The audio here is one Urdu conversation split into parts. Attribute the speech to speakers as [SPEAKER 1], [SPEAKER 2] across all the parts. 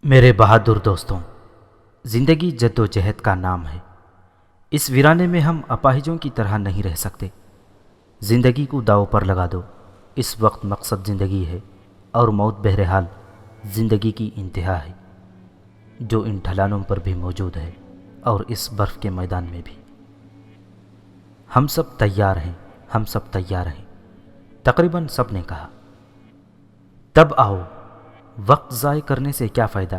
[SPEAKER 1] میرے بہادر دوستوں، زندگی جد و جہد کا نام ہے۔ اس ویرانے میں ہم اپاہجوں کی طرح نہیں رہ سکتے۔ زندگی کو داؤ پر لگا دو۔ اس وقت مقصد زندگی ہے اور موت بہرحال زندگی کی انتہا ہے، جو ان ڈھلانوں پر بھی موجود ہے اور اس برف کے میدان میں بھی۔ ہم سب تیار ہیں، ہم سب تیار ہیں، تقریباً سب نے کہا۔ تب آؤ، وقت ضائع کرنے سے کیا فائدہ؟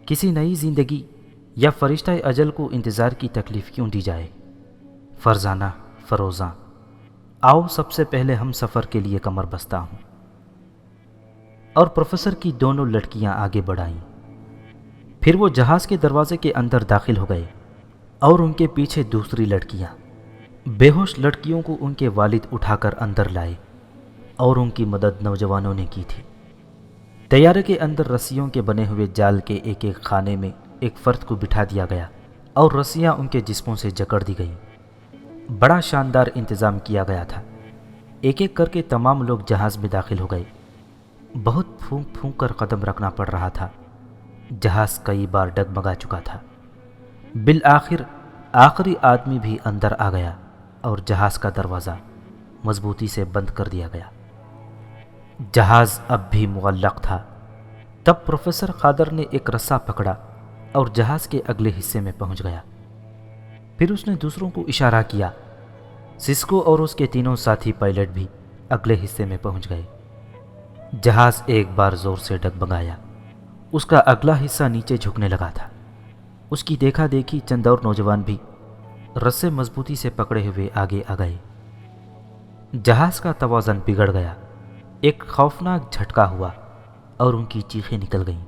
[SPEAKER 1] کسی نئی زندگی یا فرشتہ اجل کو انتظار کی تکلیف کیوں دی جائے؟ فرزانہ فروزاں، آؤ سب سے پہلے ہم سفر کے لیے کمر بستہ ہوں۔ اور پروفیسر کی دونوں لڑکیاں آگے بڑھائیں۔ پھر وہ جہاز کے دروازے کے اندر داخل ہو گئے اور ان کے پیچھے دوسری لڑکیاں۔ بے ہوش لڑکیوں کو ان کے والد اٹھا کر اندر لائے اور ان کی مدد نوجوانوں نے کی تھی۔ طیارے کے اندر رسیوں کے بنے ہوئے جال کے ایک ایک خانے میں ایک فرد کو بٹھا دیا گیا اور رسیاں ان کے جسموں سے جکڑ دی گئیں۔ بڑا شاندار انتظام کیا گیا تھا۔ ایک ایک کر کے تمام لوگ جہاز میں داخل ہو گئے۔ بہت پھونک پھونک کر قدم رکھنا پڑ رہا تھا۔ جہاز کئی بار ڈگمگا چکا تھا۔ بالآخر آخری آدمی بھی اندر آ گیا اور جہاز کا دروازہ مضبوطی سے بند کر دیا گیا۔ جہاز اب بھی معلق تھا۔ تب پروفیسر قادر نے ایک رسا پکڑا اور جہاز کے اگلے حصے میں پہنچ گیا۔ پھر اس نے دوسروں کو اشارہ کیا۔ سسکو اور اس کے تینوں ساتھی پائلٹ بھی اگلے حصے میں پہنچ گئے۔ جہاز ایک بار زور سے ڈگمگایا۔ اس کا اگلا حصہ نیچے جھکنے لگا تھا۔ اس کی دیکھا دیکھی چند اور نوجوان بھی رسے مضبوطی سے پکڑے ہوئے آگے آ گئے۔ جہاز کا توازن بگڑ گیا۔ ایک خوفناک جھٹکا ہوا اور ان کی چیخیں نکل گئیں۔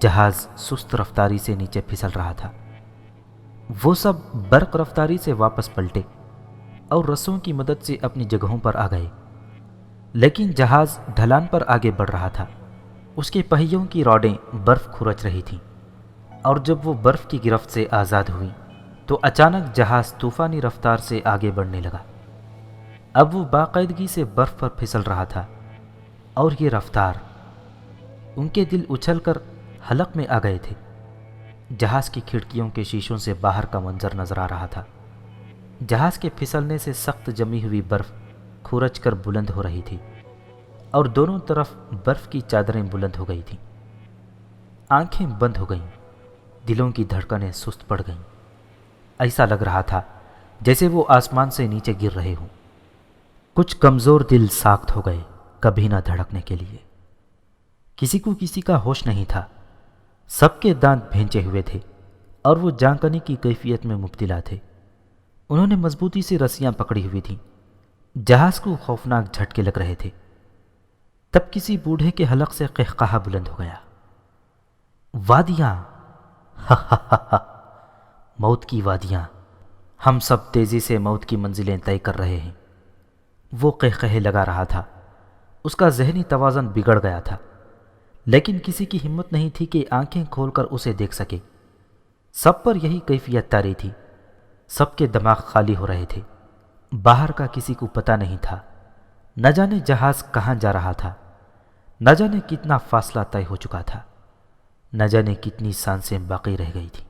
[SPEAKER 1] جہاز سست رفتاری سے نیچے پھسل رہا تھا۔ وہ سب برق رفتاری سے واپس پلٹے اور رسوں کی مدد سے اپنی جگہوں پر آ گئے، لیکن جہاز ڈھلان پر آگے بڑھ رہا تھا۔ اس کے پہیوں کی راڈیں برف کھرچ رہی تھیں، اور جب وہ برف کی گرفت سے آزاد ہوئی تو اچانک جہاز طوفانی رفتار سے آگے بڑھنے لگا۔ اب وہ باقاعدگی سے برف پر پھسل رہا تھا، اور یہ رفتار، ان کے دل اچھل کر حلق میں آ گئے تھے۔ جہاز کی کھڑکیوں کے شیشوں سے باہر کا منظر نظر آ رہا تھا۔ جہاز کے پھسلنے سے سخت جمی ہوئی برف کھرچ کر بلند ہو رہی تھی، اور دونوں طرف برف کی چادریں بلند ہو گئی تھیں۔ آنکھیں بند ہو گئیں، دلوں کی دھڑکنیں سست پڑ گئیں۔ ایسا لگ رہا تھا جیسے وہ آسمان سے نیچے گر رہے ہوں۔ کچھ کمزور دل ساخت ہو گئے کبھی نہ دھڑکنے کے لیے۔ کسی کو کسی کا ہوش نہیں تھا۔ سب کے دانت بھینچے ہوئے تھے اور وہ جانکنی کی کیفیت میں مبتلا تھے۔ انہوں نے مضبوطی سے رسیاں پکڑی ہوئی تھیں۔ جہاز کو خوفناک جھٹکے لگ رہے تھے۔ تب کسی بوڑھے کے حلق سے قہقہا بلند ہو گیا۔ وادیاں، ہا ہا ہا ہا، موت کی وادیاں، ہم سب تیزی سے موت کی منزلیں طے کر رہے ہیں۔ وہ قہقہے لگا رہا تھا۔ اس کا ذہنی توازن بگڑ گیا تھا، لیکن کسی کی ہمت نہیں تھی کہ آنکھیں کھول کر اسے دیکھ سکے۔ سب پر یہی کیفیت طاری تھی۔ سب کے دماغ خالی ہو رہے تھے۔ باہر کا کسی کو پتہ نہیں تھا۔ نہ جانے جہاز کہاں جا رہا تھا، نہ جانے کتنا فاصلہ طے ہو چکا تھا، نہ جانے کتنی سانسیں باقی رہ گئی تھیں۔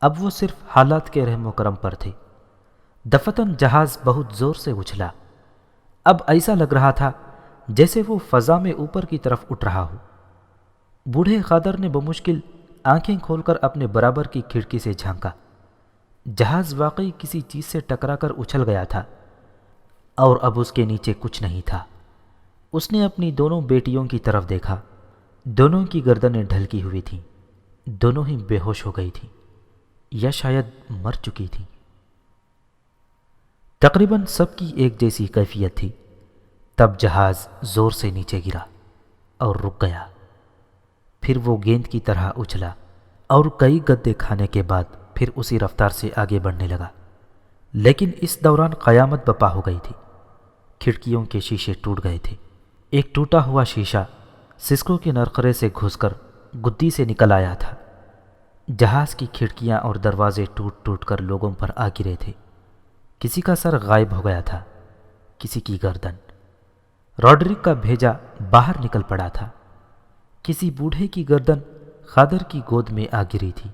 [SPEAKER 1] اب وہ صرف حالات کے رحم و کرم پر تھے۔ دفتن جہاز بہت زور سے اچھلا۔ اب ایسا لگ رہا تھا جیسے وہ فضا میں اوپر کی طرف اٹھ رہا ہو۔ بوڑھے قادر نے بمشکل آنکھیں کھول کر اپنے برابر کی کھڑکی سے جھانکا۔ جہاز واقعی کسی چیز سے ٹکرا کر اچھل گیا تھا، اور اب اس کے نیچے کچھ نہیں تھا۔ اس نے اپنی دونوں بیٹیوں کی طرف دیکھا۔ دونوں کی گردنیں ڈھلکی ہوئی تھیں۔ دونوں ہی بے ہوش ہو گئی تھیں، یا شاید مر چکی تھیں۔ تقریباً سب کی ایک جیسی کیفیت تھی۔ تب جہاز زور سے نیچے گرا اور رک گیا۔ پھر وہ گیند کی طرح اچھلا اور کئی گدے کھانے کے بعد پھر اسی رفتار سے آگے بڑھنے لگا۔ لیکن اس دوران قیامت بپا ہو گئی تھی۔ کھڑکیوں کے شیشے ٹوٹ گئے تھے۔ ایک ٹوٹا ہوا شیشہ سسکو کے نرخرے سے گھس کر گدی سے نکل آیا تھا۔ جہاز کی کھڑکیاں اور دروازے ٹوٹ ٹوٹ کر لوگوں پر آ گرے تھے۔ کسی کا سر غائب ہو گیا تھا، کسی کی گردن۔ روڈرک کا بھیجا باہر نکل پڑا تھا۔ کسی بوڑھے کی گردن خادر کی گود میں آ گری تھی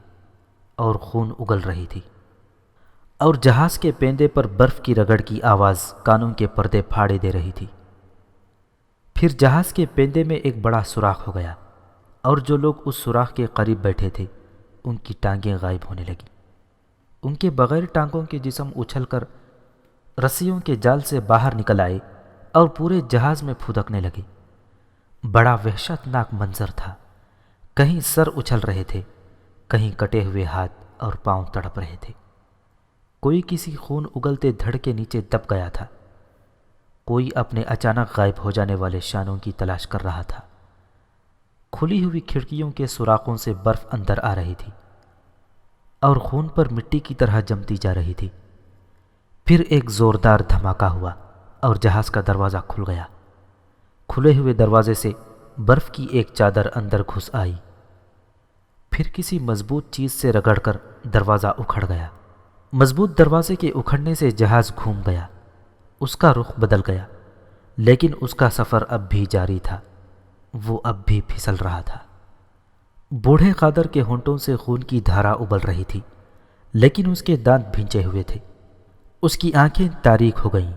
[SPEAKER 1] اور خون اگل رہی تھی، اور جہاز کے پیندے پر برف کی رگڑ کی آواز کانوں کے پردے پھاڑے دے رہی تھی۔ پھر جہاز کے پیندے میں ایک بڑا سوراخ ہو گیا، اور جو لوگ اس سوراخ کے قریب بیٹھے تھے ان کی ٹانگیں غائب ہونے لگیں۔ ان کے بغیر ٹانگوں کے جسم اچھل کر رسیوں کے جال سے باہر نکل آئے اور پورے جہاز میں پھدکنے لگے۔ بڑا وحشت ناک منظر تھا، کہیں سر اچھل رہے تھے، کہیں کٹے ہوئے ہاتھ اور پاؤں تڑپ رہے تھے۔ کوئی کسی خون اگلتے دھڑ کے نیچے دب گیا تھا، کوئی اپنے اچانک غائب ہو جانے والے شانوں کی تلاش کر رہا تھا۔ کھلی ہوئی کھڑکیوں کے سوراخوں سے برف اندر آ رہی تھی اور خون پر مٹی کی طرح جمتی جا رہی تھی۔ پھر ایک زوردار دھماکہ ہوا اور جہاز کا دروازہ کھل گیا۔ کھلے ہوئے دروازے سے برف کی ایک چادر اندر گھس آئی، پھر کسی مضبوط چیز سے رگڑ کر دروازہ اکھڑ گیا۔ مضبوط دروازے کے اکھڑنے سے جہاز گھوم گیا، اس کا رخ بدل گیا، لیکن اس کا سفر اب بھی جاری تھا، وہ اب بھی پھسل رہا تھا۔ بوڑھے قادر کے ہونٹوں سے خون کی دھارا ابل رہی تھی، لیکن اس کے دانت بھینچے ہوئے تھے۔ اس کی آنکھیں تاریک ہو گئیں۔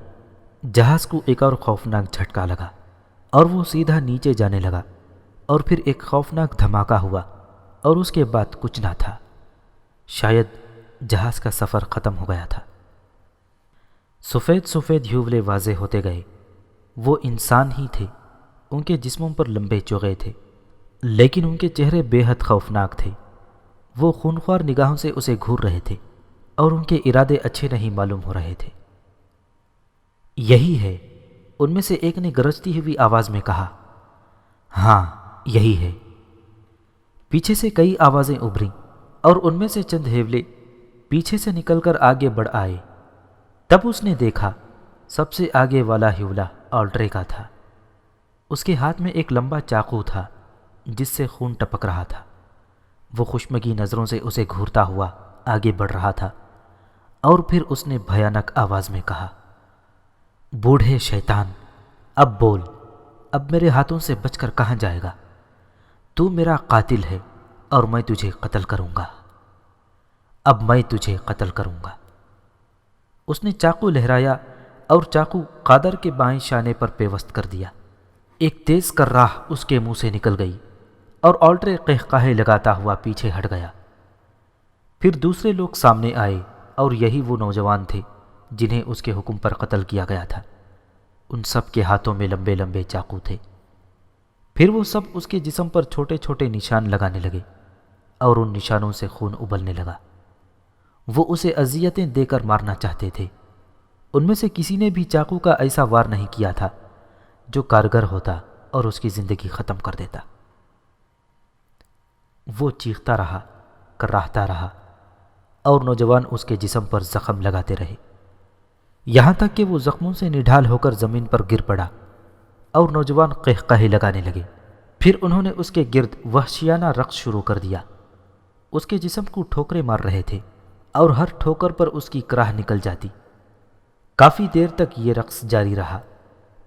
[SPEAKER 1] جہاز کو ایک اور خوفناک جھٹکا لگا اور وہ سیدھا نیچے جانے لگا، اور پھر ایک خوفناک دھماکہ ہوا اور اس کے بعد کچھ نہ تھا۔ شاید جہاز کا سفر ختم ہو گیا تھا۔ سفید سفید ہیولے واضح ہوتے گئے۔ وہ انسان ہی تھے، ان کے جسموں پر لمبے چوغے تھے، لیکن ان کے چہرے بے حد خوفناک تھے۔ وہ خونخوار نگاہوں سے اسے گھور رہے تھے اور ان کے ارادے اچھے نہیں معلوم ہو رہے تھے۔ یہی ہے، ان میں سے ایک نے گرجتی ہوئی آواز میں کہا۔ ہاں، یہی ہے۔ پیچھے سے کئی آوازیں ابھریں اور ان میں سے چند ہیولے پیچھے سے نکل کر آگے بڑھ آئے۔ تب اس نے دیکھا سب سے آگے والا ہیولا آلٹرے کا تھا۔ اس کے ہاتھ میں ایک لمبا چاقو تھا جس سے خون ٹپک رہا تھا۔ وہ خشمگی نظروں سے اسے گھورتا ہوا آگے بڑھ رہا تھا، اور پھر اس نے بھیانک آواز میں کہا، بوڑھے شیطان، اب بول، اب میرے ہاتھوں سے بچ کر کہاں جائے گا؟ تو میرا قاتل ہے اور میں تجھے قتل کروں گا، اب میں تجھے قتل کروں گا۔ اس نے چاقو لہرایا اور چاقو قادر کے بائیں شانے پر پیوست کر دیا۔ ایک تیز کراہ اس کے منہ سے نکل گئی اور آلٹرے قہقہے لگاتا ہوا پیچھے ہٹ گیا۔ پھر دوسرے لوگ سامنے آئے اور یہی وہ نوجوان تھے جنہیں اس کے حکم پر قتل کیا گیا تھا۔ ان سب کے ہاتھوں میں لمبے لمبے چاقو تھے۔ پھر وہ سب اس کے جسم پر چھوٹے چھوٹے نشان لگانے لگے اور ان نشانوں سے خون ابلنے لگا۔ وہ اسے اذیتیں دے کر مارنا چاہتے تھے۔ ان میں سے کسی نے بھی چاقو کا ایسا وار نہیں کیا تھا جو کارگر ہوتا اور اس کی زندگی ختم کر دیتا۔ وہ چیختا رہا، کراہتا رہا، اور نوجوان اس کے جسم پر زخم لگاتے رہے، یہاں تک کہ وہ زخموں سے نڈھال ہو کر زمین پر گر پڑا اور نوجوان قہقہے لگانے لگے۔ پھر انہوں نے اس کے گرد وحشیانہ رقص شروع کر دیا۔ اس کے جسم کو ٹھوکریں مار رہے تھے اور ہر ٹھوکر پر اس کی کراہ نکل جاتی۔ کافی دیر تک یہ رقص جاری رہا۔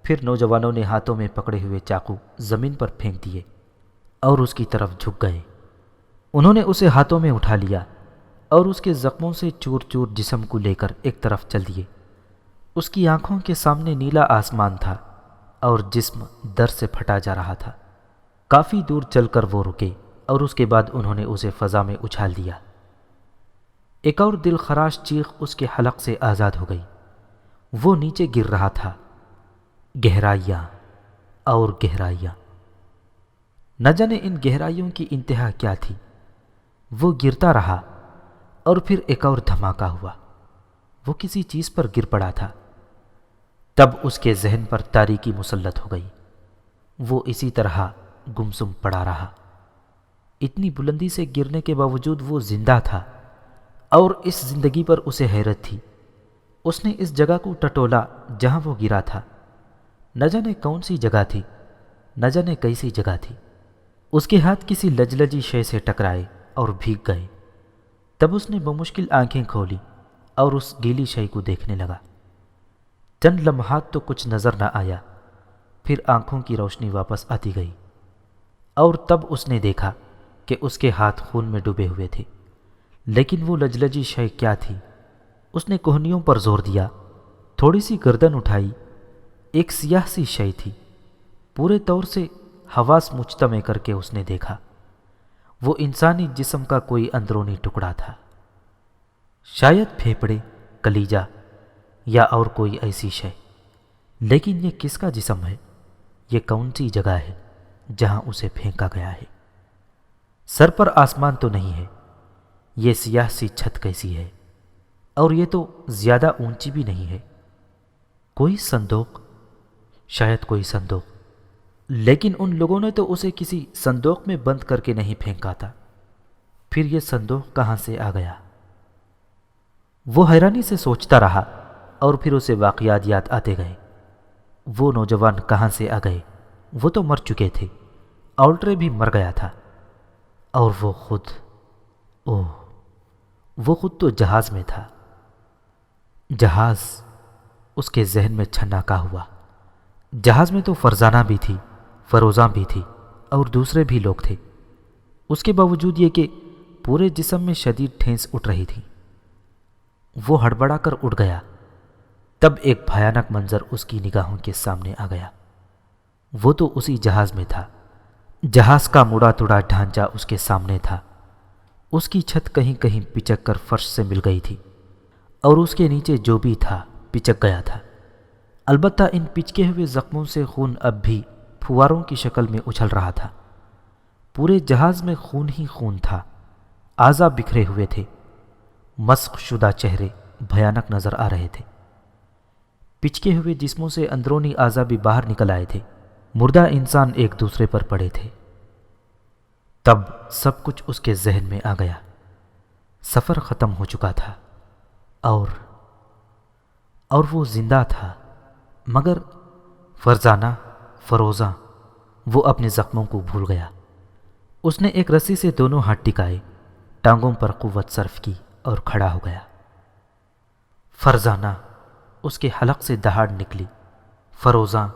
[SPEAKER 1] پھر نوجوانوں نے ہاتھوں میں پکڑے ہوئے چاقو زمین پر پھینک دیے اور اس کی طرف جھک گئے۔ انہوں نے اسے ہاتھوں میں اٹھا لیا اور اس کے زخموں سے چور چور جسم کو لے کر ایک طرف چل دیے۔ اس کی آنکھوں کے سامنے نیلا آسمان تھا اور جسم درد سے پھٹا جا رہا تھا۔ کافی دور چل کر وہ رکے اور اس کے بعد انہوں نے اسے فضا میں اچھال دیا۔ ایک اور دل خراش چیخ اس کے حلق سے آزاد ہو گئی۔ وہ نیچے گر رہا تھا، گہرائیاں اور گہرائیاں۔ نہ جانے ان گہرائیوں کی انتہا کیا تھی۔ وہ گرتا رہا اور پھر ایک اور دھماکہ ہوا۔ وہ کسی چیز پر گر پڑا تھا۔ تب اس کے ذہن پر تاریکی مسلط ہو گئی۔ وہ اسی طرح گمسم پڑا رہا۔ اتنی بلندی سے گرنے کے باوجود وہ زندہ تھا اور اس زندگی پر اسے حیرت تھی۔ اس نے اس جگہ کو ٹٹولا جہاں وہ گرا تھا۔ نہ جانے کون سی جگہ تھی، نہ جانے کیسی جگہ تھی۔ اس کے ہاتھ کسی لجلجی شے سے ٹکرائے اور بھیگ گئے۔ تب اس نے بمشکل آنکھیں کھولی اور اس گیلی شے کو دیکھنے لگا۔ چند لمحات تو کچھ نظر نہ آیا، پھر آنکھوں کی روشنی واپس آتی گئی اور تب اس نے دیکھا کہ اس کے ہاتھ خون میں ڈوبے ہوئے تھے، لیکن وہ لجلجی شے کیا تھی؟ اس نے کوہنیوں پر زور دیا، تھوڑی سی گردن اٹھائی، ایک سیاہ سی شے تھی۔ پورے طور سے حواس مجتمع کر کے اس نے دیکھا، وہ انسانی جسم کا کوئی اندرونی ٹکڑا تھا، شاید پھیپھڑے، کلیجہ یا اور کوئی ایسی شے۔ لیکن یہ کس کا جسم ہے؟ یہ کون سی جگہ ہے جہاں اسے پھینکا گیا ہے؟ سر پر آسمان تو نہیں ہے، یہ سیاہ سی چھت کیسی ہے؟ اور یہ تو زیادہ اونچی بھی نہیں ہے۔ کوئی صندوق، شاید کوئی صندوق، لیکن ان لوگوں نے تو اسے کسی صندوق میں بند کر کے نہیں پھینکا تھا۔ پھر یہ صندوق کہاں سے آ گیا؟ وہ حیرانی سے سوچتا رہا، اور پھر اسے واقعات یاد آتے گئے۔ وہ نوجوان کہاں سے آ گئے؟ وہ تو مر چکے تھے، آلٹرے بھی مر گیا تھا، اور وہ خود، اوہ، وہ خود تو جہاز میں تھا۔ جہاز، اس کے ذہن میں چھناکا ہوا۔ جہاز میں تو فرزانہ بھی تھی، فروزاں بھی تھی، اور دوسرے بھی لوگ تھے۔ اس کے باوجود یہ کہ پورے جسم میں شدید ٹھیس اٹھ رہی تھی۔ وہ ہڑبڑا کر اٹھ گیا۔ تب ایک بھیانک منظر اس کی نگاہوں کے سامنے آ گیا۔ وہ تو اسی جہاز میں تھا۔ جہاز کا مڑا توڑا ڈھانچہ اس کے سامنے تھا۔ اس کی چھت کہیں کہیں پچک کر فرش سے مل گئی تھی، اور اس کے نیچے جو بھی تھا پچک گیا تھا۔ البتہ ان پچکے ہوئے زخموں سے خون اب بھی پھواروں کی شکل میں اچھل رہا تھا۔ پورے جہاز میں خون ہی خون تھا، اعضاء بکھرے ہوئے تھے، مسخ شدہ چہرے بھیانک نظر آ رہے تھے۔ پچکے ہوئے جسموں سے اندرونی اعضاء بھی باہر نکل آئے تھے، مردہ انسان ایک دوسرے پر پڑے تھے۔ تب سب کچھ اس کے ذہن میں آ گیا۔ سفر ختم ہو چکا تھا، اور وہ زندہ تھا، مگر فرزانہ، فروزاں، وہ اپنے زخموں کو بھول گیا۔ اس نے ایک رسی سے دونوں ہاتھ ٹکائے، ٹانگوں پر قوت صرف کی اور کھڑا ہو گیا۔ فرزانہ، اس کے حلق سے دہاڑ نکلی۔ فروزاں،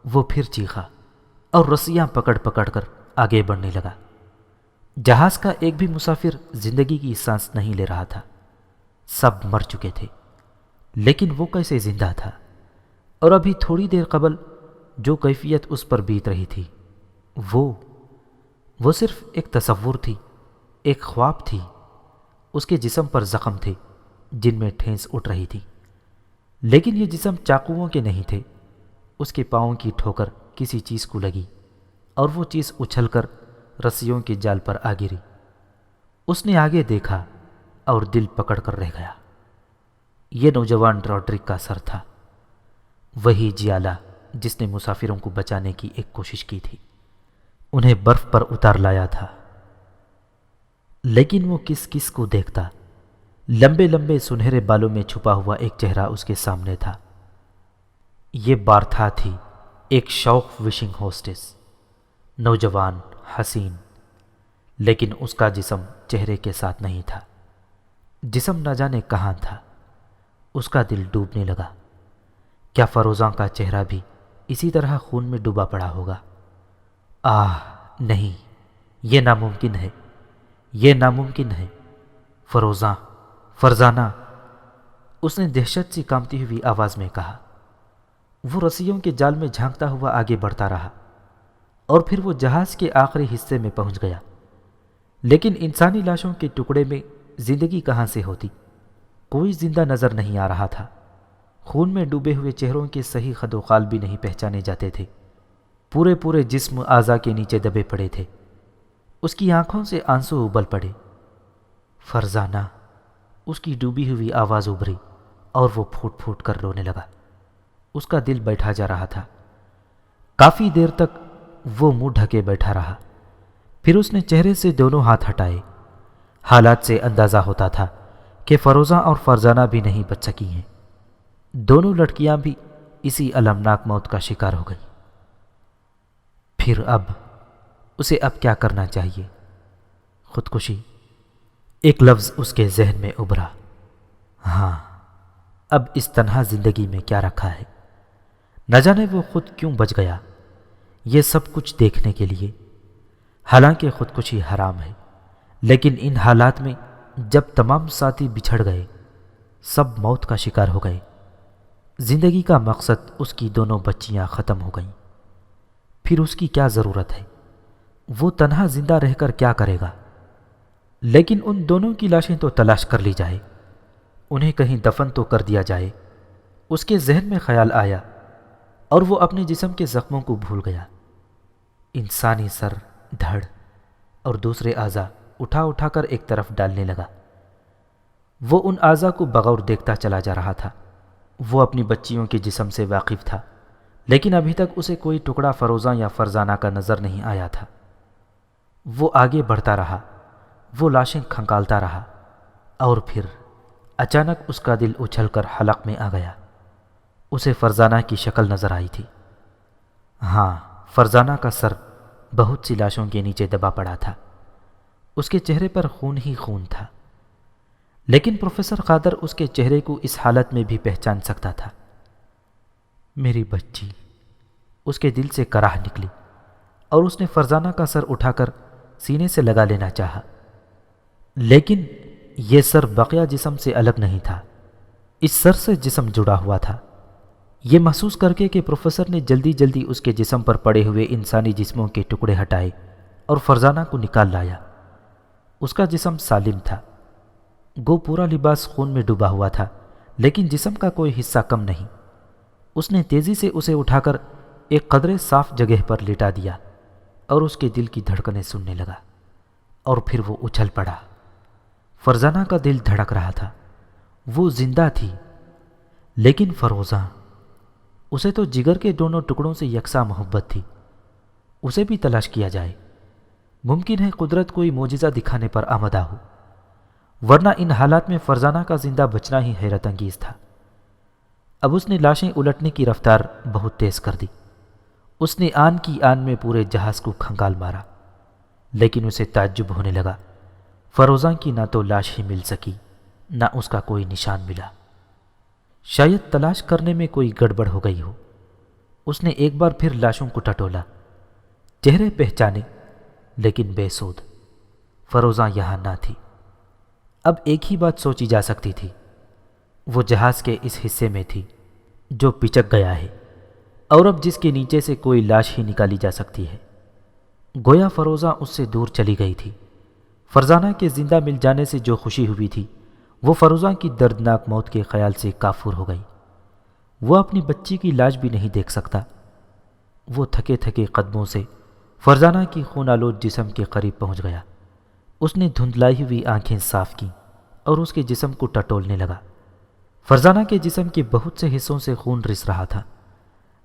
[SPEAKER 1] وہ پھر چیخا اور رسیاں پکڑ پکڑ کر آگے بڑھنے لگا۔ جہاز کا ایک بھی مسافر زندگی کی سانس نہیں لے رہا تھا، سب مر چکے تھے۔ لیکن وہ کیسے زندہ تھا؟ اور ابھی تھوڑی دیر قبل جو کیفیت اس پر بیت رہی تھی، وہ صرف ایک تصور تھی، ایک خواب تھی۔ اس کے جسم پر زخم تھے جن میں ٹھیس اٹھ رہی تھی، لیکن یہ جسم چاقوؤں کے نہیں تھے۔ اس کے پاؤں کی ٹھوکر کسی چیز کو لگی، اور وہ چیز اچھل کر رسیوں کے جال پر آ گری۔ اس نے آگے دیکھا اور دل پکڑ کر رہ گیا۔ یہ نوجوان روڈرک کا سر تھا، وہی جیالا جس نے مسافروں کو بچانے کی ایک کوشش کی تھی، انہیں برف پر اتار لایا تھا۔ لیکن وہ کس کس کو دیکھتا؟ لمبے لمبے سنہرے بالوں میں چھپا ہوا ایک چہرہ اس کے سامنے تھا۔ یہ بارتھا تھی، ایک شوق وشنگ ہوسٹس، نوجوان، حسین، لیکن اس کا جسم چہرے کے ساتھ نہیں تھا۔ جسم نہ جانے کہاں تھا۔ اس کا دل ڈوبنے لگا۔ کیا فروزاں کا چہرہ بھی اسی طرح خون میں ڈوبا پڑا ہوگا؟ نہیں، یہ ناممکن ہے، یہ ناممکن ہے۔ فروزاں، فرزانہ، اس نے دہشت سی کانپتی ہوئی آواز میں کہا۔ وہ رسیوں کے جال میں جھانکتا ہوا آگے بڑھتا رہا، اور پھر وہ جہاز کے آخری حصے میں پہنچ گیا۔ لیکن انسانی لاشوں کے ٹکڑے میں زندگی کہاں سے ہوتی؟ کوئی زندہ نظر نہیں آ رہا تھا۔ خون میں ڈوبے ہوئے چہروں کے صحیح خد و خال بھی نہیں پہچانے جاتے تھے۔ پورے پورے جسم اعضاء کے نیچے دبے پڑے تھے۔ اس کی آنکھوں سے آنسو ابل پڑے۔ فرزانہ، اس کی ڈوبی ہوئی آواز ابھری، اور وہ پھوٹ پھوٹ کر رونے لگا۔ اس کا دل بیٹھا جا رہا تھا۔ کافی دیر تک وہ منہ ڈھکے بیٹھا رہا۔ پھر اس نے چہرے سے دونوں ہاتھ ہٹائے۔ حالات سے اندازہ ہوتا تھا کہ فروزاں اور فرزانہ بھی نہیں بچ سکی ہیں۔ دونوں لڑکیاں بھی اسی المناک موت کا شکار ہو گئی۔ پھر اسے اب کیا کرنا چاہیے؟ خودکشی؟ ایک لفظ اس کے ذہن میں ابھرا۔ ہاں، اب اس تنہا زندگی میں کیا رکھا ہے؟ نہ جانے وہ خود کیوں بچ گیا، یہ سب کچھ دیکھنے کے لیے، حالانکہ خودکشی حرام ہے، لیکن ان حالات میں جب تمام ساتھی بچھڑ گئے، سب موت کا شکار ہو گئے، زندگی کا مقصد اس کی دونوں بچیاں ختم ہو گئیں، پھر اس کی کیا ضرورت ہے؟ وہ تنہا زندہ رہ کر کیا کرے گا؟ لیکن ان دونوں کی لاشیں تو تلاش کر لی جائے، انہیں کہیں دفن تو کر دیا جائے۔ اس کے ذہن میں خیال آیا اور وہ اپنے جسم کے زخموں کو بھول گیا۔ انسانی سر، دھڑ اور دوسرے اعضاء اٹھا اٹھا کر ایک طرف ڈالنے لگا۔ وہ ان اعضاء کو بغور دیکھتا چلا جا رہا تھا۔ وہ اپنی بچیوں کے جسم سے واقف تھا، لیکن ابھی تک اسے کوئی ٹکڑا فروزاں یا فرزانہ کا نظر نہیں آیا تھا۔ وہ آگے بڑھتا رہا، وہ لاشیں کھنگالتا رہا، اور پھر اچانک اس کا دل اچھل کر حلق میں آ گیا۔ اسے فرزانہ کی شکل نظر آئی تھی۔ ہاں، فرزانہ کا سر بہت سی لاشوں کے نیچے دبا پڑا تھا، اس کے چہرے پر خون ہی خون تھا، لیکن پروفیسر قادر اس کے چہرے کو اس حالت میں بھی پہچان سکتا تھا۔ میری بچی، اس کے دل سے کراہ نکلی اور اس نے فرزانہ کا سر اٹھا کر سینے سے لگا لینا چاہا، لیکن یہ سر بقیہ جسم سے الگ نہیں تھا، اس سر سے جسم جڑا ہوا تھا۔ یہ محسوس کر کے کہ پروفیسر نے جلدی جلدی اس کے جسم پر پڑے ہوئے انسانی جسموں کے ٹکڑے ہٹائے اور فرزانہ کو نکال لایا۔ اس کا جسم سالم تھا، گو پورا لباس خون میں ڈوبا ہوا تھا، لیکن جسم کا کوئی حصہ کم نہیں۔ اس نے تیزی سے اسے اٹھا کر ایک قدرے صاف جگہ پر لٹا دیا اور اس کے دل کی دھڑکنیں سننے لگا، اور پھر وہ اچھل پڑا۔ فرزانہ کا دل دھڑک رہا تھا، وہ زندہ تھی، لیکن فروزاں، اسے تو جگر کے دونوں ٹکڑوں سے یکساں محبت تھی۔ اسے بھی تلاش کیا جائے، ممکن ہے قدرت کوئی معجزہ دکھانے پر آمادہ ہو، ورنہ ان حالات میں فرزانہ کا زندہ بچنا ہی حیرت انگیز تھا۔ اب اس نے لاشیں الٹنے کی رفتار بہت تیز کر دی۔ اس نے آن کی آن میں پورے جہاز کو کھنگال مارا، لیکن اسے تعجب ہونے لگا۔ فروزاں کی نہ تو لاش ہی مل سکی، نہ اس کا کوئی نشان ملا۔ شاید تلاش کرنے میں کوئی گڑبڑ ہو گئی ہو۔ اس نے ایک بار پھر لاشوں کو ٹٹولا، چہرے پہچانے، لیکن بے سود۔ فروزاں یہاں نہ تھی۔ اب ایک ہی بات سوچی جا سکتی تھی، وہ جہاز کے اس حصے میں تھی جو پچک گیا ہے، اور اب جس کے نیچے سے کوئی لاش ہی نکالی جا سکتی ہے۔ گویا فروزاں اس سے دور چلی گئی تھی۔ فرزانہ کے زندہ مل جانے سے جو خوشی ہوئی تھی، وہ فروزاں کی دردناک موت کے خیال سے کافور ہو گئی۔ وہ اپنی بچی کی لاش بھی نہیں دیکھ سکتا۔ وہ تھکے تھکے قدموں سے فرزانہ کی خون آلود جسم کے قریب پہنچ گیا۔ اس نے دھندلائی ہوئی آنکھیں صاف کیں اور اس کے جسم کو ٹٹولنے لگا۔ فرزانہ کے جسم کے بہت سے حصوں سے خون رس رہا تھا،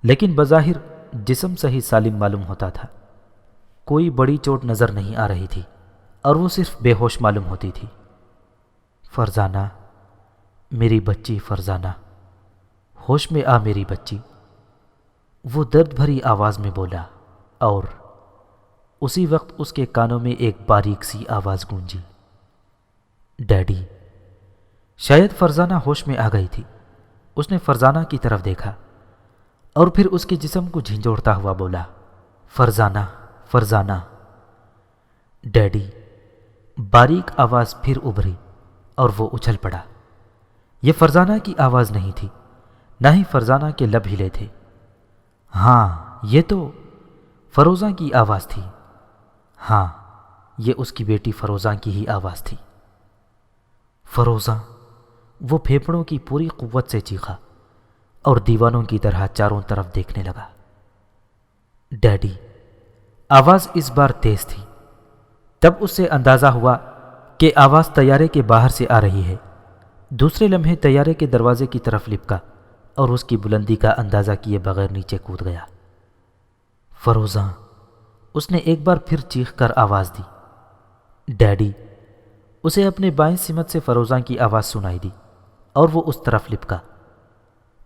[SPEAKER 1] لیکن بظاہر جسم صحیح سالم معلوم ہوتا تھا۔ کوئی بڑی چوٹ نظر نہیں آ رہی تھی، اور وہ صرف بے ہوش معلوم ہوتی تھی۔ فرزانہ، میری بچی فرزانہ، ہوش میں آ میری بچی، وہ درد بھری آواز میں بولا، اور اسی وقت اس کے کانوں میں ایک باریک سی آواز گونجی، ڈیڈی۔ شاید فرزانہ ہوش میں آ گئی تھی۔ اس نے فرزانہ کی طرف دیکھا اور پھر اس کے جسم کو جھنجھوڑتا ہوا بولا، فرزانہ، فرزانہ، ڈیڈی۔ باریک آواز پھر ابھری اور وہ اچھل پڑا۔ یہ فرزانہ کی آواز نہیں تھی، نہ ہی فرزانہ کے لب ہلے تھے۔ ہاں، یہ تو فروزاں کی آواز تھی۔ ہاں، یہ اس کی بیٹی فروزاں کی ہی آواز تھی۔ فروزاں، وہ پھیپھڑوں کی پوری قوت سے چیخا اور دیوانوں کی طرح چاروں طرف دیکھنے لگا۔ ڈیڈی۔ آواز اس بار تیز تھی۔ تب اس سے اندازہ ہوا کہ آواز طیارے کے باہر سے آ رہی ہے۔ دوسرے لمحے طیارے کے دروازے کی طرف لپکا اور اس کی بلندی کا اندازہ کیے بغیر نیچے کود گیا۔ فروزاں، اس نے ایک بار پھر چیخ کر آواز دی، ڈیڈی۔ اسے اپنے بائیں سمت سے فروزاں کی آواز سنائی دی اور وہ اس طرف لپکا۔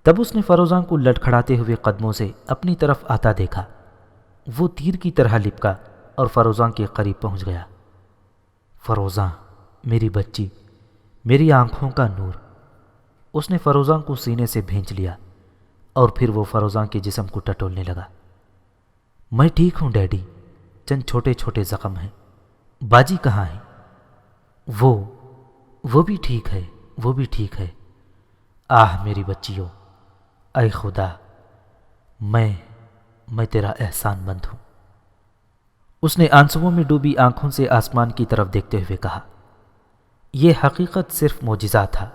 [SPEAKER 1] تب اس نے فروزاں کو لڑکھڑاتے ہوئے قدموں سے اپنی طرف آتا دیکھا۔ وہ تیر کی طرح لپکا اور فروزاں کے قریب پہنچ گیا۔ فروزاں، میری بچی، میری آنکھوں کا نور۔ اس نے فروزاں کو سینے سے بھینچ لیا اور پھر وہ فروزاں کے جسم کو ٹٹولنے لگا۔ میں ٹھیک ہوں ڈیڈی، چند چھوٹے چھوٹے زخم ہیں۔ باجی کہاں ہے؟ وہ بھی ٹھیک ہے، وہ بھی ٹھیک ہے۔ آہ میری بچیوں، اے خدا، میں تیرا احسان مند ہوں۔ اس نے آنسوؤں میں ڈوبی آنکھوں سے آسمان کی طرف دیکھتے ہوئے کہا، یہ حقیقت صرف معجزہ تھا۔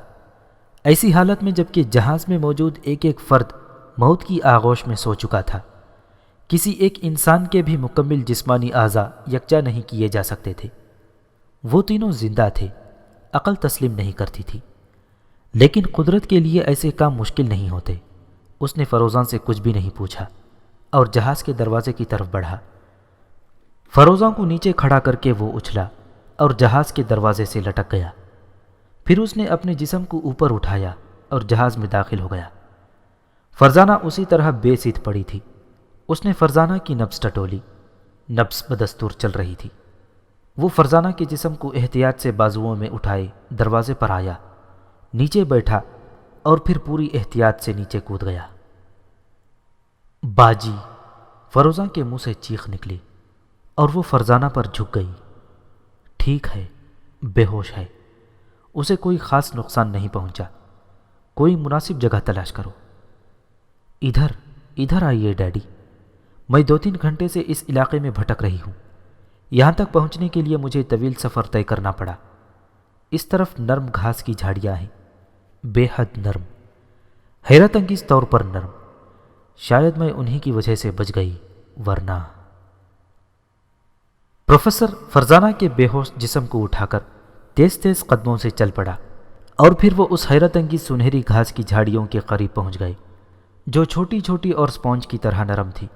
[SPEAKER 1] ایسی حالت میں جبکہ جہاز میں موجود ایک ایک فرد موت کی آغوش میں سو چکا تھا، کسی ایک انسان کے بھی مکمل جسمانی اعضاء یکجا نہیں کیے جا سکتے تھے۔ وہ تینوں زندہ تھے، عقل تسلیم نہیں کرتی تھی، لیکن قدرت کے لیے ایسے کام مشکل نہیں ہوتے۔ اس نے فروزاں سے کچھ بھی نہیں پوچھا اور جہاز کے دروازے کی طرف بڑھا۔ فروزاں کو نیچے کھڑا کر کے وہ اچھلا اور جہاز کے دروازے سے لٹک گیا۔ پھر اس نے اپنے جسم کو اوپر اٹھایا اور جہاز میں داخل ہو گیا۔ فرزانہ اسی طرح بے سیدھ پڑی تھی۔ اس نے فرزانہ کی نبض ٹٹولی، نبض بدستور چل رہی تھی۔ وہ فرزانہ کے جسم کو احتیاط سے بازوؤں میں اٹھائے دروازے پر آیا، نیچے بیٹھا اور پھر پوری احتیاط سے نیچے کود گیا۔ باجی! فروزاں کے منہ سے چیخ نکلی اور وہ فرزانہ پر جھک گئی۔ ٹھیک ہے، بے ہوش ہے، اسے کوئی خاص نقصان نہیں پہنچا۔ کوئی مناسب جگہ تلاش کرو۔ ادھر آئیے ڈیڈی، میں 2-3 گھنٹے سے اس علاقے میں بھٹک رہی ہوں۔ یہاں تک پہنچنے کے لیے مجھے طویل سفر طے کرنا پڑا۔ اس طرف نرم گھاس کی جھاڑیاں ہیں، بے حد نرم، حیرت انگیز طور پر نرم۔ شاید میں انہی کی وجہ سے بچ گئی، ورنہ… پروفیسر فرزانہ کے بے ہوش جسم کو اٹھا کر تیز تیز قدموں سے چل پڑا اور پھر وہ اس حیرت انگیز سنہری گھاس کی جھاڑیوں کے قریب پہنچ گئے جو چھوٹی چھوٹی اور سپونج کی طرح نرم تھی۔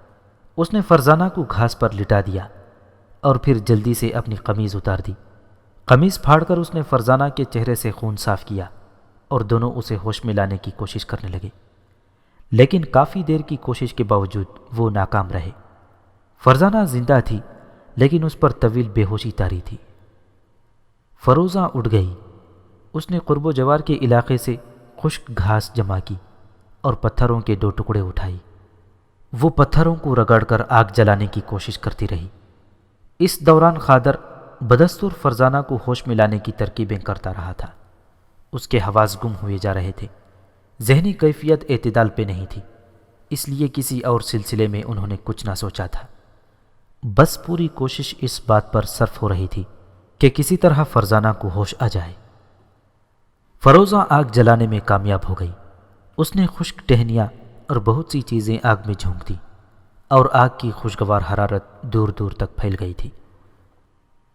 [SPEAKER 1] اس نے فرزانہ کو گھاس پر لٹا دیا اور پھر جلدی سے اپنی قمیض اتار دی۔ قمیض پھاڑ کر اس نے فرزانہ کے چہرے سے خون صاف کیا اور دونوں اسے ہوش میں لانے کی کوشش کرنے لگے، لیکن کافی دیر کی کوشش کے باوجود وہ ناکام رہے۔ فرزانہ زندہ تھی لیکن اس پر طویل بے ہوشی طاری تھی۔ فروزاں اٹھ گئی۔ اس نے قرب و جوار کے علاقے سے خشک گھاس جمع کی اور پتھروں کے 2 ٹکڑے اٹھائی۔ وہ پتھروں کو رگڑ کر آگ جلانے کی کوشش کرتی رہی۔ اس دوران خادر بدستور فرزانہ کو ہوش میں لانے کی ترکیبیں کرتا رہا تھا۔ اس کے حواس گم ہوئے جا رہے تھے، ذہنی کیفیت اعتدال پہ نہیں تھی، اس لیے کسی اور سلسلے میں انہوں نے کچھ نہ سوچا تھا۔ بس پوری کوشش اس بات پر صرف ہو رہی تھی کہ کسی طرح فرزانہ کو ہوش آ جائے۔ فروزاں آگ جلانے میں کامیاب ہو گئی۔ اس نے خشک ٹہنیاں اور بہت سی چیزیں آگ میں جھونک دی اور آگ کی خوشگوار حرارت دور دور تک پھیل گئی تھی۔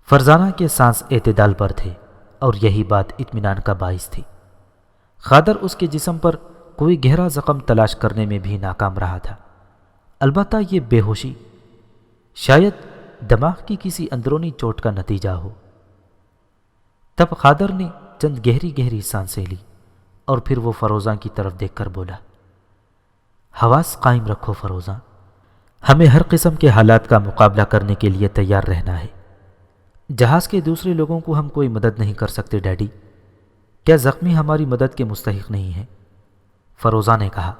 [SPEAKER 1] فرزانہ کے سانس اعتدال پر تھے اور یہی بات اطمینان کا باعث تھی۔ خادر اس کے جسم پر کوئی گہرا زخم تلاش کرنے میں بھی ناکام رہا تھا، البتہ یہ بے ہوشی شاید دماغ کی کسی اندرونی چوٹ کا نتیجہ ہو۔ تب خادر نے چند گہری گہری سانسیں لی اور پھر وہ فروزاں کی طرف دیکھ کر بولا، حواس قائم رکھو فروزاں، ہمیں ہر قسم کے حالات کا مقابلہ کرنے کے لیے تیار رہنا ہے۔ جہاز کے دوسرے لوگوں کو ہم کوئی مدد نہیں کر سکتے ڈیڈی، کیا زخمی ہماری مدد کے مستحق نہیں ہیں؟ فروزاں نے کہا،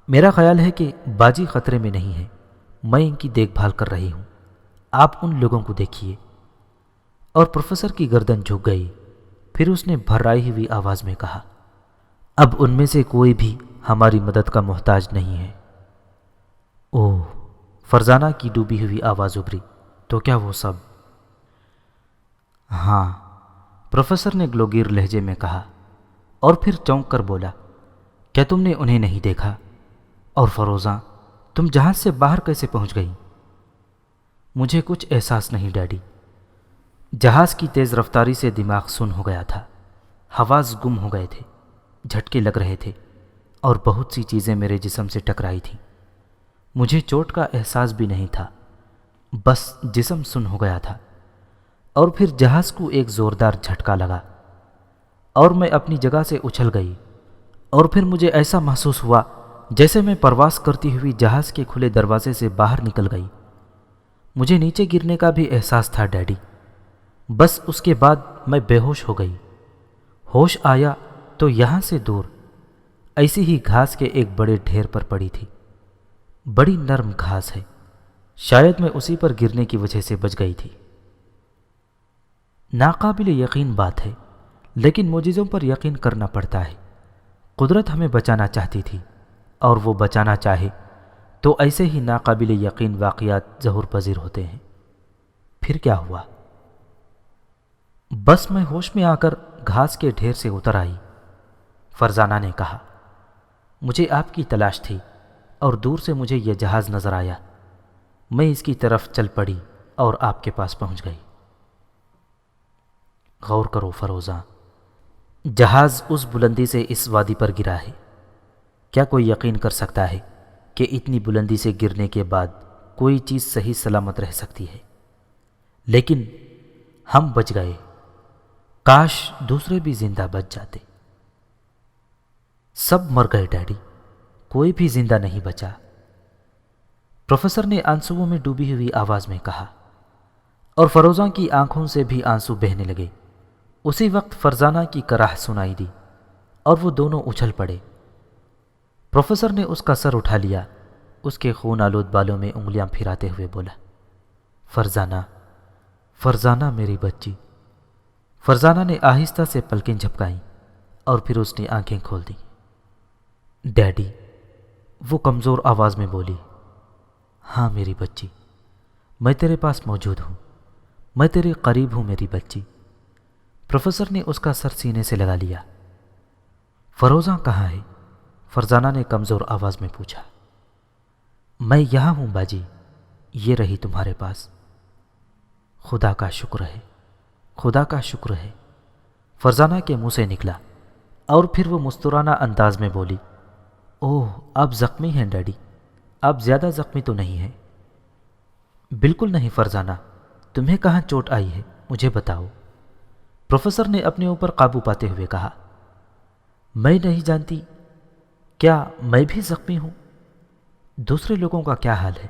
[SPEAKER 1] میرا خیال ہے کہ باجی خطرے میں نہیں ہے، میں ان کی دیکھ بھال کر رہی ہوں، آپ ان لوگوں کو دیکھیے۔ اور پروفیسر کی گردن جھک گئی۔ پھر اس نے بھرائی ہوئی آواز میں کہا، اب ان میں سے کوئی بھی ہماری مدد کا محتاج نہیں ہے۔ اوہ! فرزانہ کی ڈوبی ہوئی آواز ابھری، تو کیا وہ سب؟ ہاں، پروفیسر نے گلوگیر لہجے میں کہا اور پھر چونک کر بولا، کیا تم نے انہیں نہیں دیکھا؟ اور فروزاں، تم جہاز سے باہر کیسے پہنچ گئی؟ مجھے کچھ احساس نہیں ڈیڈی۔ جہاز کی تیز رفتاری سے دماغ سن ہو گیا تھا، حواس گم ہو گئے تھے، جھٹکے لگ رہے تھے اور بہت سی چیزیں میرے جسم سے ٹکرائی تھیں۔ مجھے چوٹ کا احساس بھی نہیں تھا، بس جسم سن ہو گیا تھا۔ اور پھر جہاز کو ایک زوردار جھٹکا لگا اور میں اپنی جگہ سے اچھل گئی، اور پھر مجھے ایسا محسوس ہوا جیسے میں پرواز کرتی ہوئی جہاز کے کھلے دروازے سے باہر نکل گئی۔ مجھے نیچے گرنے کا بھی احساس تھا ڈیڈی، بس اس کے بعد میں بے ہوش ہو گئی۔ ہوش آیا تو یہاں سے دور ایسی ہی گھاس کے ایک بڑے ڈھیر پر پڑی تھی۔ بڑی نرم گھاس ہے، شاید میں اسی پر گرنے کی وجہ سے بچ گئی تھی۔ ناقابل یقین بات ہے، لیکن معجزوں پر یقین کرنا پڑتا ہے۔ قدرت ہمیں بچانا چاہتی تھی، اور وہ بچانا چاہے تو ایسے ہی ناقابل یقین واقعات ظہور پذیر ہوتے ہیں۔ پھر کیا ہوا؟ بس میں ہوش میں آ کر گھاس کے ڈھیر سے اتر آئی۔ فرزانہ نے کہا، مجھے آپ کی تلاش تھی اور دور سے مجھے یہ جہاز نظر آیا۔ میں اس کی طرف چل پڑی اور آپ کے پاس پہنچ گئی۔ غور کرو فروزاں، جہاز اس بلندی سے اس وادی پر گرا ہے۔ کیا کوئی یقین کر سکتا ہے کہ اتنی بلندی سے گرنے کے بعد کوئی چیز صحیح سلامت رہ سکتی ہے؟ لیکن ہم بچ گئے۔ کاش دوسرے بھی زندہ بچ جاتے۔ سب مر گئے ڈیڈی، کوئی بھی زندہ نہیں بچا، پروفیسر نے آنسوؤں میں ڈوبی ہوئی آواز میں کہا، اور فروزاں کی آنکھوں سے بھی آنسو بہنے لگے۔ اسی وقت فرزانہ کی کراہ سنائی دی اور وہ دونوں اچھل پڑے۔ پروفیسر نے اس کا سر اٹھا لیا، اس کے خون آلود بالوں میں انگلیاں پھراتے ہوئے بولا، فرزانہ، فرزانہ میری بچی۔ فرزانہ نے آہستہ سے پلکیں جھپکائیں اور پھر اس نے آنکھیں کھول دیں۔ ڈیڈی، وہ کمزور آواز میں بولی۔ ہاں میری بچی، میں تیرے پاس موجود ہوں، میں تیرے قریب ہوں میری بچی۔ پروفیسر نے اس کا سر سینے سے لگا لیا۔ فروزاں کہاں ہے؟ فرزانہ نے کمزور آواز میں پوچھا۔ میں یہاں ہوں باجی، یہ رہی تمہارے پاس۔ خدا کا شکر ہے، خدا کا شکر ہے، فرزانہ کے منہ سے نکلا، اور پھر وہ مستورانہ انداز میں بولی، اوہ آپ زخمی ہیں ڈیڈی، آپ زیادہ زخمی تو نہیں ہیں؟ بالکل نہیں فرزانہ، تمہیں کہاں چوٹ آئی ہے مجھے بتاؤ، پروفیسر نے اپنے اوپر قابو پاتے ہوئے کہا۔ میں نہیں جانتی، کیا میں بھی زخمی ہوں؟ دوسرے لوگوں کا کیا حال ہے؟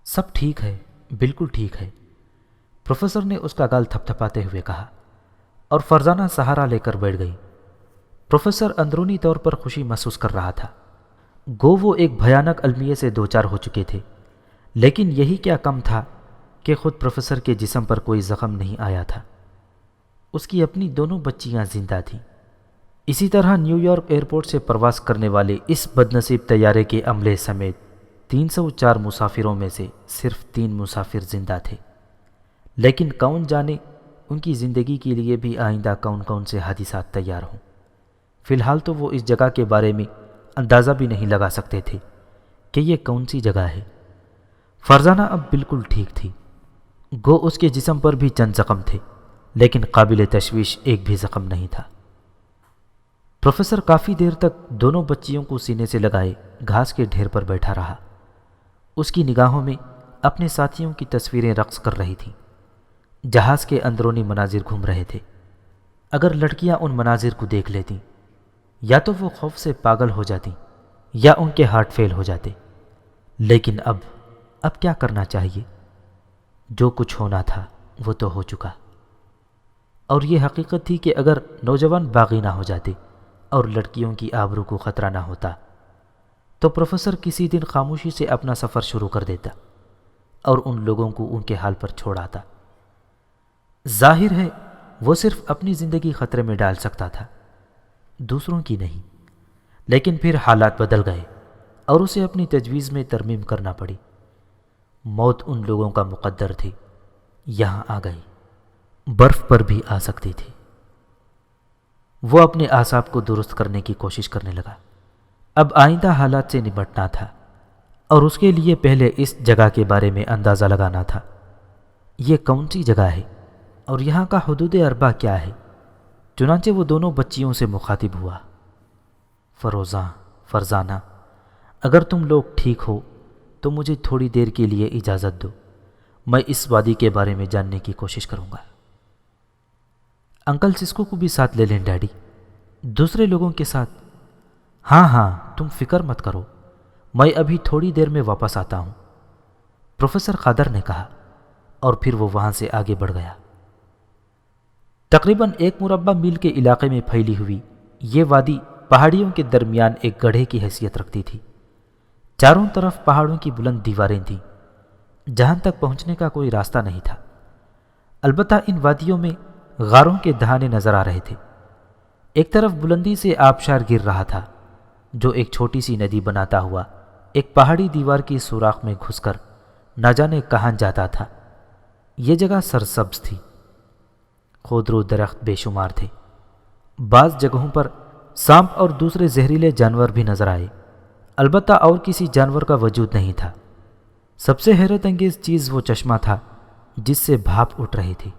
[SPEAKER 1] سب ٹھیک ہے، بالکل ٹھیک ہے، پروفیسر نے اس کا گال تھپ تھپاتے ہوئے کہا، اور فرزانہ سہارا لے کر بیٹھ گئی۔ پروفیسر اندرونی طور پر خوشی محسوس کر رہا تھا، گو وہ ایک بھیانک المیے سے دوچار ہو چکے تھے، لیکن یہی کیا کم تھا کہ خود پروفیسر کے جسم پر کوئی زخم نہیں آیا تھا۔ اس کی اپنی دونوں بچیاں زندہ تھیں۔ اسی طرح نیو یارک ایئرپورٹ سے پرواز کرنے والے اس بدنصیب طیارے کے عملے سمیت 304 مسافروں میں سے صرف 3 مسافر زندہ تھے، لیکن کون جانے ان کی زندگی کے لیے بھی آئندہ کون کون سے حادثات تیار ہوں۔ فی الحال تو وہ اس جگہ کے بارے میں اندازہ بھی نہیں لگا سکتے تھے کہ یہ کون سی جگہ ہے۔ فرزانہ اب بالکل ٹھیک تھی، گو اس کے جسم پر بھی چند زخم تھے، لیکن قابل تشویش ایک بھی زخم نہیں تھا۔ پروفیسر کافی دیر تک دونوں بچیوں کو سینے سے لگائے گھاس کے ڈھیر پر بیٹھا رہا۔ اس کی نگاہوں میں اپنے ساتھیوں کی تصویریں رقص کر رہی تھیں۔ جہاز کے اندرونی مناظر گھوم رہے تھے۔ اگر لڑکیاں ان مناظر کو دیکھ لیتیں، یا تو وہ خوف سے پاگل ہو جاتی یا ان کے ہارٹ فیل ہو جاتے، لیکن اب کیا کرنا چاہیے؟ جو کچھ ہونا تھا وہ تو ہو چکا، اور یہ حقیقت تھی کہ اگر نوجوان باغی نہ ہو جاتے اور لڑکیوں کی آبرو کو خطرہ نہ ہوتا تو پروفیسر کسی دن خاموشی سے اپنا سفر شروع کر دیتا اور ان لوگوں کو ان کے حال پر چھوڑ آتا۔ ظاہر ہے وہ صرف اپنی زندگی خطرے میں ڈال سکتا تھا، دوسروں کی نہیں، لیکن پھر حالات بدل گئے اور اسے اپنی تجویز میں ترمیم کرنا پڑی۔ موت ان لوگوں کا مقدر تھی، یہاں آ گئی، برف پر بھی آ سکتی تھی۔ وہ اپنے اعصاب کو درست کرنے کی کوشش کرنے لگا۔ اب آئندہ حالات سے نمٹنا تھا، اور اس کے لیے پہلے اس جگہ کے بارے میں اندازہ لگانا تھا۔ یہ کون سی جگہ ہے اور یہاں کا حدود اربع کیا ہے؟ چنانچہ وہ دونوں بچیوں سے مخاطب ہوا، فروزاں، فرزانہ، اگر تم لوگ ٹھیک ہو تو مجھے تھوڑی دیر کے لیے اجازت دو، میں اس وادی کے بارے میں جاننے کی کوشش کروں گا۔ انکل سسکو کو بھی ساتھ لے لیں ڈیڈی، دوسرے لوگوں کے ساتھ؟ ہاں تم فکر مت کرو، میں ابھی تھوڑی دیر میں واپس آتا ہوں، پروفیسر قادر نے کہا، اور پھر وہ وہاں سے آگے بڑھ گیا۔ تقریباً 1 مربع میل کے علاقے میں پھیلی ہوئی یہ وادی پہاڑیوں کے درمیان ایک گڑھے کی حیثیت رکھتی تھی۔ چاروں طرف پہاڑوں کی بلند دیواریں تھیں جہاں تک پہنچنے کا کوئی راستہ نہیں تھا، البتہ ان وادیوں میں غاروں کے دہانے نظر آ رہے تھے۔ ایک طرف بلندی سے آبشار گر رہا تھا جو ایک چھوٹی سی ندی بناتا ہوا ایک پہاڑی دیوار کی سوراخ میں گھس کر نہ جانے کہاں جاتا تھا۔ یہ جگہ سرسبز تھی، خودرو درخت بے شمار تھے، بعض جگہوں پر سانپ اور دوسرے زہریلے جانور بھی نظر آئے، البتہ اور کسی جانور کا وجود نہیں تھا۔ سب سے حیرت انگیز چیز وہ چشمہ تھا جس سے بھاپ اٹھ رہی تھی۔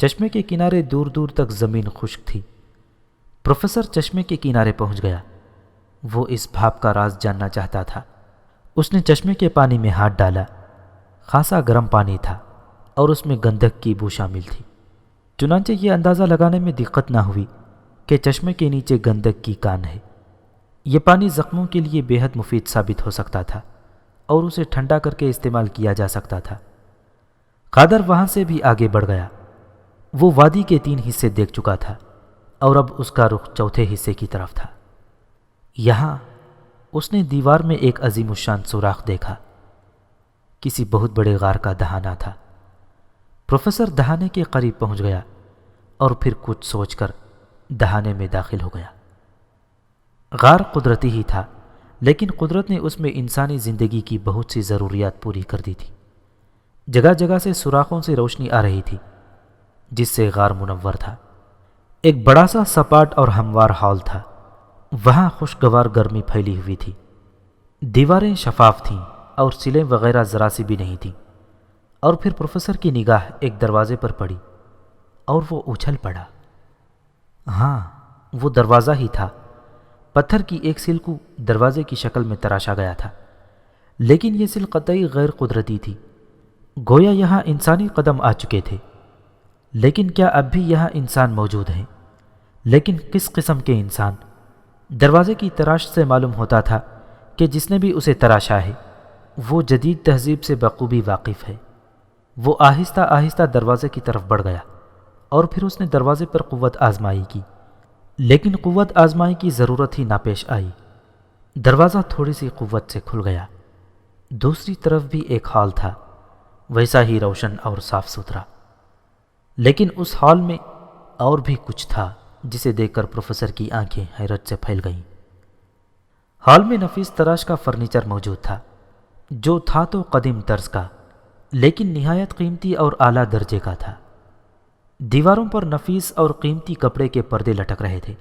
[SPEAKER 1] چشمے کے کنارے دور دور تک زمین خشک تھی۔ پروفیسر چشمے کے کنارے پہنچ گیا۔ وہ اس بھاپ کا راز جاننا چاہتا تھا۔ اس نے چشمے کے پانی میں ہاتھ ڈالا، خاصا گرم پانی تھا اور اس میں گندھک کی بو شامل تھی۔ چنانچہ یہ اندازہ لگانے میں دقت نہ ہوئی کہ چشمے کے نیچے گندھک کی کان ہے۔ یہ پانی زخموں کے لیے بے حد مفید ثابت ہو سکتا تھا اور اسے ٹھنڈا کر کے استعمال کیا جا سکتا تھا۔ قادر وہاں سے بھی آگے بڑھ گیا۔ وہ وادی کے 3 حصے دیکھ چکا تھا اور اب اس کا رخ چوتھے حصے کی طرف تھا۔ یہاں اس نے دیوار میں ایک عظیم الشان سوراخ دیکھا۔ کسی بہت بڑے غار کا دہانہ تھا۔ پروفیسر دہانے کے قریب پہنچ گیا اور پھر کچھ سوچ کر دہانے میں داخل ہو گیا۔ غار قدرتی ہی تھا، لیکن قدرت نے اس میں انسانی زندگی کی بہت سی ضروریات پوری کر دی تھی۔ جگہ جگہ سے سوراخوں سے روشنی آ رہی تھی جس سے غار منور تھا۔ ایک بڑا سا سپاٹ اور ہموار ہال تھا۔ وہاں خوشگوار گرمی پھیلی ہوئی تھی۔ دیواریں شفاف تھیں اور سلیں وغیرہ ذرا سی بھی نہیں تھیں۔ اور پھر پروفیسر کی نگاہ ایک دروازے پر پڑی اور وہ اچھل پڑا۔ ہاں، وہ دروازہ ہی تھا۔ پتھر کی ایک سل کو دروازے کی شکل میں تراشا گیا تھا، لیکن یہ سل قطعی غیر قدرتی تھی، گویا یہاں انسانی قدم آ چکے تھے۔ لیکن کیا اب بھی یہاں انسان موجود ہیں؟ لیکن کس قسم کے انسان؟ دروازے کی تراش سے معلوم ہوتا تھا کہ جس نے بھی اسے تراشا ہے وہ جدید تہذیب سے بخوبی واقف ہے۔ وہ آہستہ آہستہ دروازے کی طرف بڑھ گیا اور پھر اس نے دروازے پر قوت آزمائی کی، لیکن قوت آزمائی کی ضرورت ہی نہ پیش آئی۔ دروازہ تھوڑی سی قوت سے کھل گیا۔ دوسری طرف بھی ایک ہال تھا، ویسا ہی روشن اور صاف ستھرا، لیکن اس ہال میں اور بھی کچھ تھا جسے دیکھ کر پروفیسر کی آنکھیں حیرت سے پھیل گئیں۔ ہال میں نفیس تراش کا فرنیچر موجود تھا، جو تھا تو قدیم طرز کا، لیکن نہایت قیمتی اور اعلیٰ درجے کا تھا۔ دیواروں پر نفیس اور قیمتی کپڑے کے پردے لٹک رہے تھے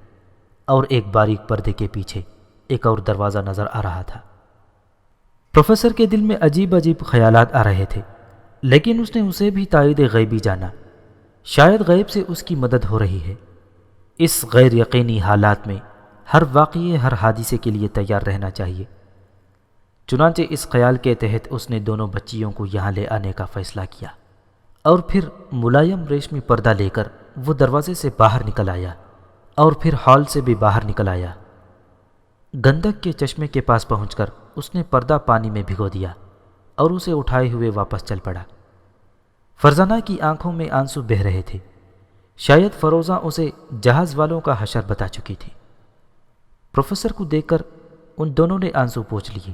[SPEAKER 1] اور ایک باریک پردے کے پیچھے ایک اور دروازہ نظر آ رہا تھا۔ پروفیسر کے دل میں عجیب عجیب خیالات آ رہے تھے، لیکن اس نے اسے بھی تائید غیبی جانا۔ شاید غیب سے اس کی مدد ہو رہی ہے۔ اس غیر یقینی حالات میں ہر واقعے، ہر حادثے کے لیے تیار رہنا چاہیے۔ چنانچہ اس خیال کے تحت اس نے دونوں بچیوں کو یہاں لے آنے کا فیصلہ کیا، اور پھر ملائم ریشمی پردہ لے کر وہ دروازے سے باہر نکل آیا اور پھر ہال سے بھی باہر نکل آیا۔ گندک کے چشمے کے پاس پہنچ کر اس نے پردہ پانی میں بھگو دیا اور اسے اٹھائے ہوئے واپس چل پڑا۔ فرزانہ کی آنکھوں میں آنسو بہہ رہے تھے۔ شاید فروزہ اسے جہاز والوں کا حشر بتا چکی تھی۔ پروفیسر کو دیکھ کر ان دونوں نے آنسو پوچھ لیے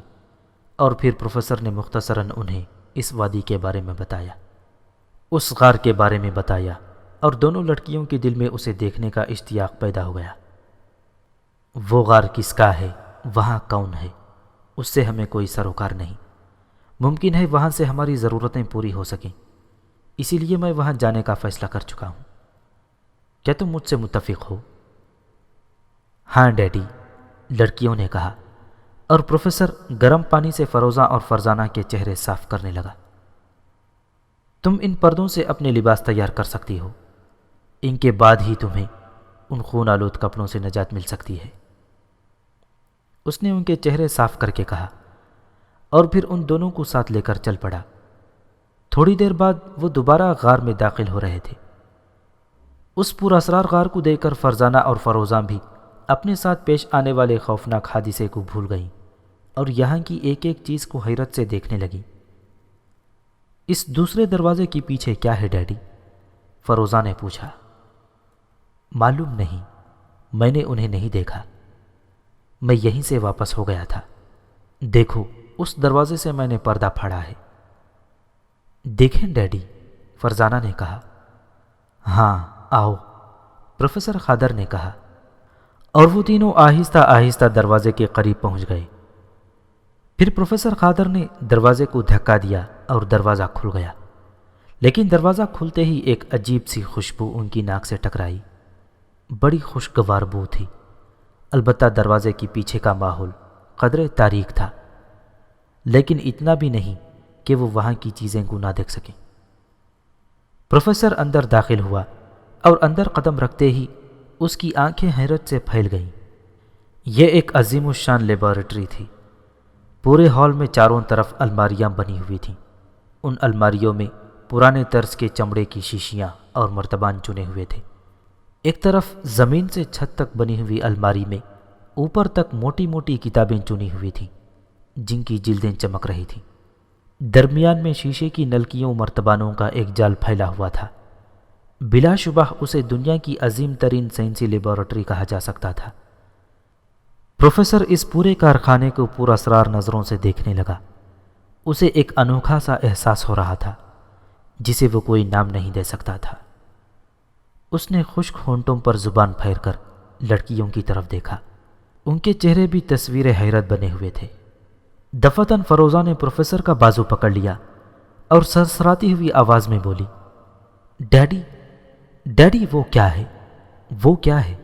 [SPEAKER 1] اور پھر پروفیسر نے مختصراً انہیں اس وادی کے بارے میں بتایا، اس غار کے بارے میں بتایا، اور دونوں لڑکیوں کے دل میں اسے دیکھنے کا اشتیاق پیدا ہو گیا۔ وہ غار کس کا ہے، وہاں کون ہے، اس سے ہمیں کوئی سروکار نہیں۔ ممکن ہے وہاں سے ہماری ضرورتیں پوری ہو سکیں، اسی لیے میں وہاں جانے کا فیصلہ کر چکا ہوں۔ کیا تم مجھ سے متفق ہو؟ ہاں ڈیڈی، لڑکیوں نے کہا، اور پروفیسر گرم پانی سے فروزہ اور فرزانہ کے چہرے صاف کرنے لگا۔ تم ان پردوں سے اپنے لباس تیار کر سکتی ہو، ان کے بعد ہی تمہیں ان خون آلود کپڑوں سے نجات مل سکتی ہے۔ اس نے ان کے چہرے صاف کر کے کہا اور پھر ان دونوں کو ساتھ لے کر چل پڑا۔ تھوڑی دیر بعد وہ دوبارہ غار میں داخل ہو رہے تھے۔ اس پراسرار غار کو دیکھ کر فرزانہ اور فروزہ بھی اپنے ساتھ پیش آنے والے خوفناک حادثے کو بھول گئیں اور یہاں کی ایک ایک چیز کو حیرت سے دیکھنے لگیں۔ اس دوسرے دروازے کے پیچھے کیا ہے ڈیڈی؟ فروزہ نے پوچھا۔ معلوم نہیں، میں نے انہیں نہیں دیکھا، میں یہیں سے واپس ہو گیا تھا۔ دیکھو، اس دروازے سے میں نے پردہ پھاڑا ہے۔ دیکھیں ڈیڈی، فرزانہ نے کہا۔ ہاں آؤ، پروفیسر خادر نے کہا، اور وہ تینوں آہستہ آہستہ دروازے کے قریب پہنچ گئے۔ پھر پروفیسر خادر نے دروازے کو دھکا دیا اور دروازہ کھل گیا، لیکن دروازہ کھلتے ہی ایک عجیب سی خوشبو ان کی ناک سے ٹکرائی۔ بڑی خوشگوار بو تھی، البتہ دروازے کے پیچھے کا ماحول قدرے تاریک تھا، لیکن اتنا بھی نہیں کہ وہ وہاں کی چیزیں کو نہ دیکھ سکیں۔ پروفیسر اندر داخل ہوا اور اندر قدم رکھتے ہی اس کی آنکھیں حیرت سے پھیل گئیں۔ یہ ایک عظیم الشان لیبارٹری تھی۔ پورے ہال میں چاروں طرف الماریاں بنی ہوئی تھیں۔ ان الماریوں میں پرانے طرز کے چمڑے کی شیشیاں اور مرتبان چنے ہوئے تھے۔ ایک طرف زمین سے چھت تک بنی ہوئی الماری میں اوپر تک موٹی موٹی کتابیں چنی ہوئی تھیں جن کی جلدیں چمک رہی تھیں۔ درمیان میں شیشے کی نلکیوں مرتبانوں کا ایک جال پھیلا ہوا تھا۔ بلا شبہ اسے دنیا کی عظیم ترین سائنسی لیبارٹری کہا جا سکتا تھا۔ پروفیسر اس پورے کارخانے کو پورا اسرار نظروں سے دیکھنے لگا۔ اسے ایک انوکھا سا احساس ہو رہا تھا جسے وہ کوئی نام نہیں دے سکتا تھا۔ اس نے خشک ہونٹوں پر زبان پھیر کر لڑکیوں کی طرف دیکھا۔ ان کے چہرے بھی تصویر حیرت بنے ہوئے تھے۔ دفعتاً فروزہ نے پروفیسر کا بازو پکڑ لیا اور سرسراتی ہوئی آواز میں بولی، ڈیڈی ڈیڈی، وہ کیا ہے؟ وہ کیا ہے؟